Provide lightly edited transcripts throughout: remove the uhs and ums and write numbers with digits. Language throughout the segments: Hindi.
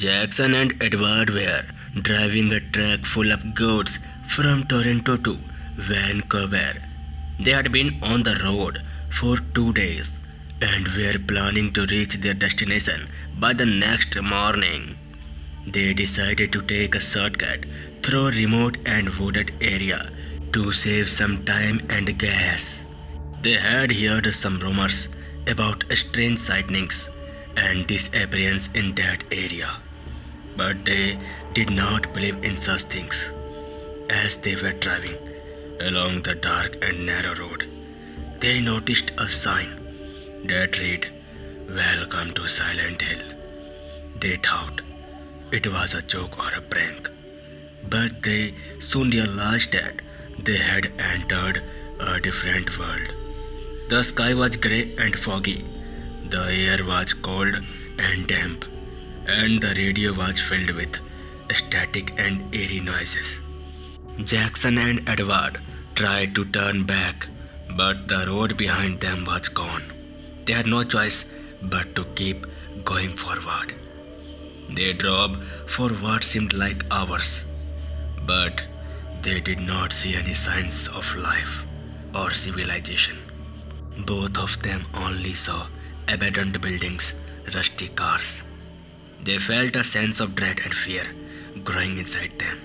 Jackson and Edward were driving a truck full of goods from Toronto to Vancouver. They had been on the road for 2 days and were planning to reach their destination by the next morning. They decided to take a shortcut through a remote and wooded area to save some time and gas. They had heard some rumors about strange sightings and disappearance in that area, but they did not believe in such things. As they were driving along the dark and narrow road, they noticed a sign that read, "Welcome to Silent Hill." They thought it was a joke or a prank, but they soon realized that they had entered a different world. The sky was grey and foggy, the air was cold and damp, and the radio was filled with static and eerie noises. Jackson and Edward tried to turn back, but the road behind them was gone. They had no choice but to keep going forward. They drove for what seemed like hours, but they did not see any signs of life or civilization. Both of them only saw abandoned buildings, rusty cars. They felt a sense of dread and fear growing inside them.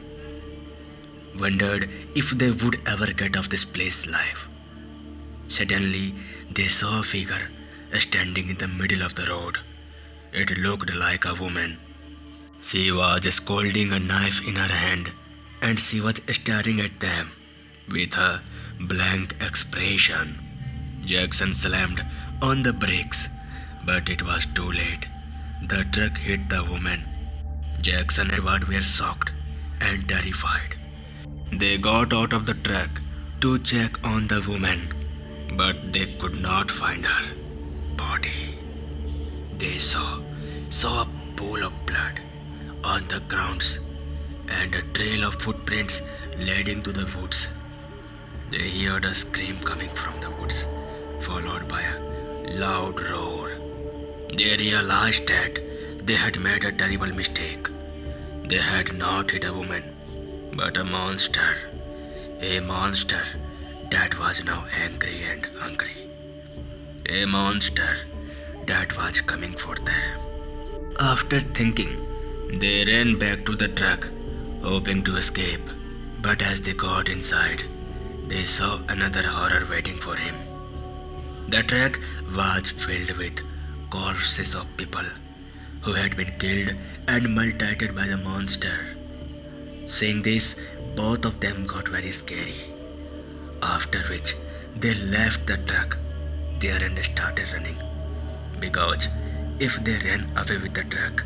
Wondered if they would ever get off this place alive. Suddenly, they saw a figure standing in the middle of the road. It looked like a woman. She was holding a knife in her hand, and she was staring at them with a blank expression. Jackson slammed on the brakes, but it was too late. The truck hit the woman. Jackson and Edward were shocked and terrified. They got out of the truck to check on the woman, but they could not find her body. They saw a pool of blood on the grounds and a trail of footprints leading to the woods. They heard a scream coming from the woods, followed by a loud roar. They realized that they had made a terrible mistake. They had not hit a woman, but a monster that was now angry and hungry, a monster that was coming for them. After thinking, they ran back to the truck, hoping to escape, but as they got inside, they saw another horror waiting for him. The truck was filled with corpses of people who had been killed and mutilated by the monster. Seeing this, both of them got very scary. After which, they left the truck there and started running. Because if they ran away with the truck,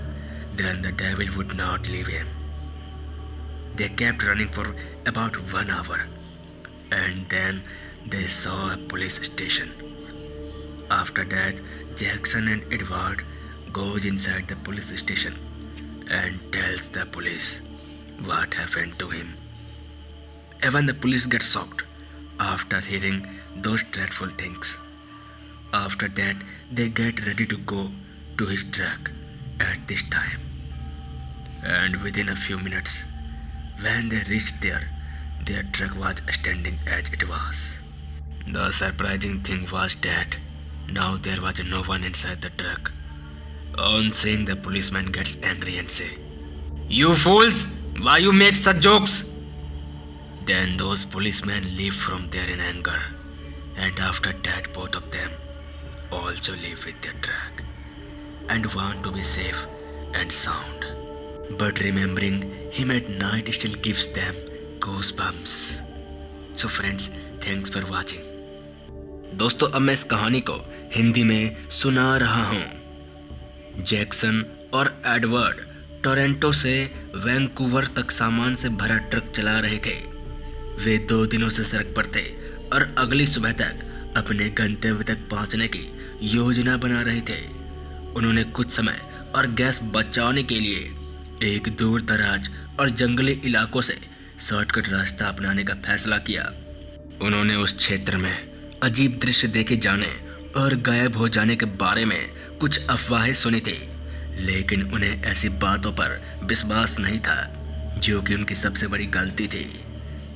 then the devil would not leave him. They kept running for about 1 hour, and then they saw a police station. After that, Jackson and Edward goes inside the police station and tells the police what happened to him. Even the police get shocked after hearing those dreadful things. After that, they get ready to go to his truck at this time. And within a few minutes, when they reached there, their truck was standing as it was. The surprising thing was that now there was no one inside the truck. On seeing the policeman gets angry and say, "You fools! Why you make such jokes?" Then those policemen leave from there in anger, and after that both of them also leave with their truck and want to be safe and sound. But remembering him at night still gives them goosebumps. So friends, thanks for watching. दोस्तों, अब मैं इस कहानी को हिंदी में सुना रहा हूँ। जैक्सन और एडवर्ड टोरंटो से वैंकूवर तक सामान से भरा ट्रक चला रहे थे। वे 2 दिनों से सड़क पर थे और अगली सुबह तक अपने गंतव्य तक पहुंचने की योजना बना रहे थे। उन्होंने कुछ समय और गैस बचाने के लिए एक दूर दराज और जंगली इलाकों से शॉर्टकट रास्ता अपनाने का फैसला किया। उन्होंने उस क्षेत्र में अजीब दृश्य देखे जाने और गायब हो जाने के बारे में कुछ अफवाहें सुनी थी, लेकिन उन्हें ऐसी बातों पर विश्वास नहीं था, जो कि उनकी सबसे बड़ी गलती थी।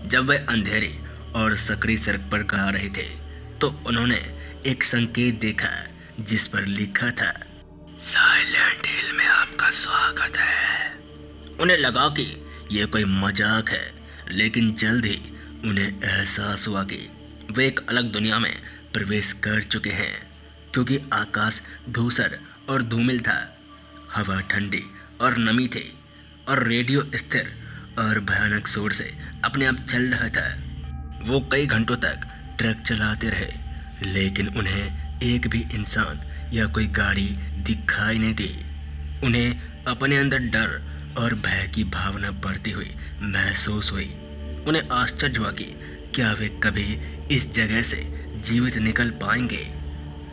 जब वे अंधेरी और सकरी सड़क पर जा रहे थे तो उन्होंने एक संकेत देखा जिस पर लिखा था, साइलेंट हिल में आपका स्वागत है। उन्हें लगा कि यह कोई मजाक है, लेकिन जल्द ही उन्हें एहसास हुआ कि वे एक अलग दुनिया में प्रवेश कर चुके हैं, क्योंकि आकाश धूसर और धूमिल था, हवा ठंडी और नमी थी और रेडियो स्थिर और भयानक शोर से अपने आप चल रहा था। वो कई घंटों तक ट्रक चलाते रहे, लेकिन उन्हें एक भी इंसान या कोई गाड़ी दिखाई नहीं दी। उन्हें अपने अंदर डर और भय की भावना बढ़ती हुई महसूस हुई। उन्हें आश्चर्य हुआ कि क्या वे कभी इस जगह से जीवित निकल पाएंगे।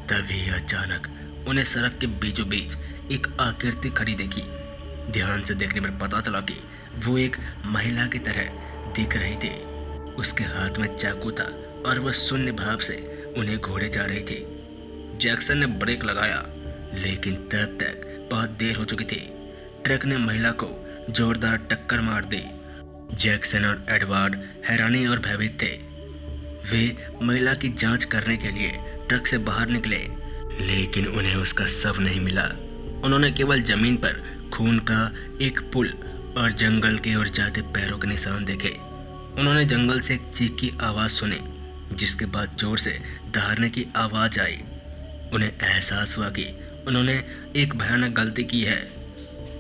तभी अचानक उन्हें सड़क के बीचों बीच एक आकृति खड़ी देखी। ध्यान से देखने पर पता चला कि वो एक महिला की तरह दिख रही थी। उसके हाथ में चाकू था और वह शून्य भाव से उन्हें घोड़े जा रही थी। जैक्सन ने ब्रेक लगाया, लेकिन तब तक बहुत देर हो चुकी थी। ट्रक ने महिला को जोरदार टक्कर मार दी। जैक्सन और एडवर्ड हैरानी और भयभीत थे। वे महिला की जांच करने के लिए ट्रक से बाहर निकले, लेकिन उन्हें उसका शव नहीं मिला। उन्होंने केवल जमीन पर खून का एक पुल और जंगल के और जाते पैरों के निशान देखे। उन्होंने जंगल से एक चीख की आवाज़ सुनी, जिसके बाद जोर से दहाड़ने की आवाज़ आई। उन्हें एहसास हुआ कि उन्होंने एक भयानक गलती की है।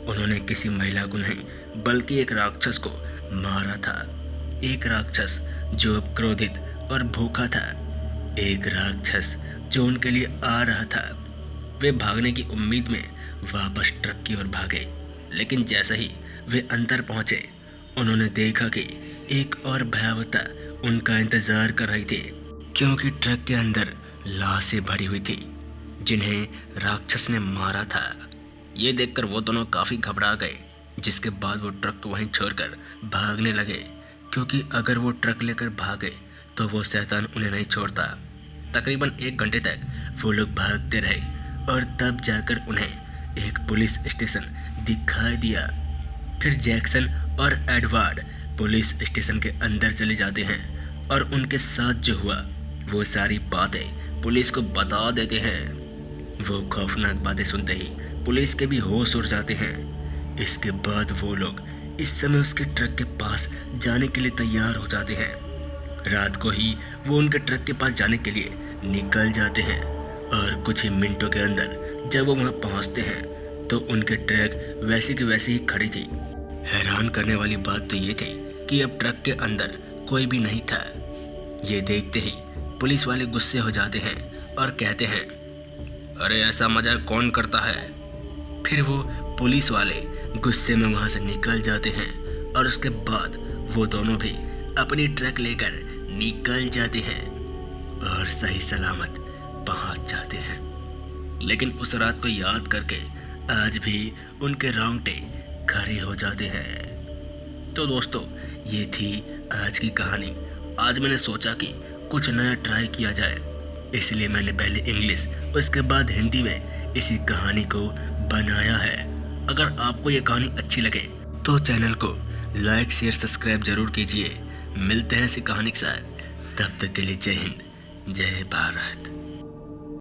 उन्होंने किसी महिला को नहीं, बल्कि एक राक्षस को मारा था। एक राक्षस जो अब क्रोधित और भूखा था। एक राक्षस जो उनके लिए आ रहा था। वे भागने की उम्मीद में वापस ट्रक की ओर भागे, लेकिन जैसे ही वे अंदर पहुंचे, उन्होंने देखा कि एक और भयावहता उनका इंतजार कर रही थी, क्योंकि ट्रक के अंदर लाशें भरी हुई थी जिन्हें राक्षस ने मारा था। ये देखकर वो दोनों काफ़ी घबरा गए, जिसके बाद वो ट्रक को वहीं छोड़कर भागने लगे, क्योंकि अगर वो ट्रक लेकर भागे तो वो शैतान उन्हें नहीं छोड़ता। तकरीबन 1 घंटे तक वो लोग भागते रहे और तब जाकर उन्हें एक पुलिस स्टेशन दिखाई दिया। फिर जैक्सन और एडवर्ड पुलिस स्टेशन के अंदर चले जाते हैं और उनके साथ जो हुआ वो सारी बातें पुलिस को बता देते हैं। वो खौफनाक बातें सुनते ही पुलिस के भी होश उड़ जाते हैं। इसके बाद वो लोग इस समय उसके ट्रक के पास जाने के लिए तैयार हो जाते हैं। रात को ही वो उनके ट्रक के पास जाने के लिए निकल जाते हैं और कुछ ही मिनटों के अंदर जब वो वहाँ पहुँचते हैं तो उनके ट्रक वैसे की वैसे ही खड़ी थी। हैरान करने वाली बात तो ये थी कि अब ट्रक के अंदर कोई भी नहीं था। ये देखते ही पुलिस वाले गुस्से हो जाते हैं और कहते हैं, अरे ऐसा मजाक कौन करता है। फिर वो पुलिस वाले गुस्से में वहाँ से निकल जाते हैं और उसके बाद वो दोनों भी अपनी ट्रक लेकर निकल जाते हैं और सही सलामत पहुँच जाते हैं। लेकिन उस रात को याद करके आज भी उनके रोंगटे खड़े हो जाते हैं। तो दोस्तों, ये थी आज की कहानी। आज मैंने सोचा कि कुछ नया ट्राई किया जाए, इसलिए मैंने पहले इंग्लिश उसके बाद हिंदी में इसी कहानी को बनाया है। अगर आपको ये कहानी अच्छी लगे तो चैनल को लाइक शेयर सब्सक्राइब जरूर कीजिए। मिलते हैं इसी कहानी के साथ, तब तक के लिए जय हिंद, जय भारत।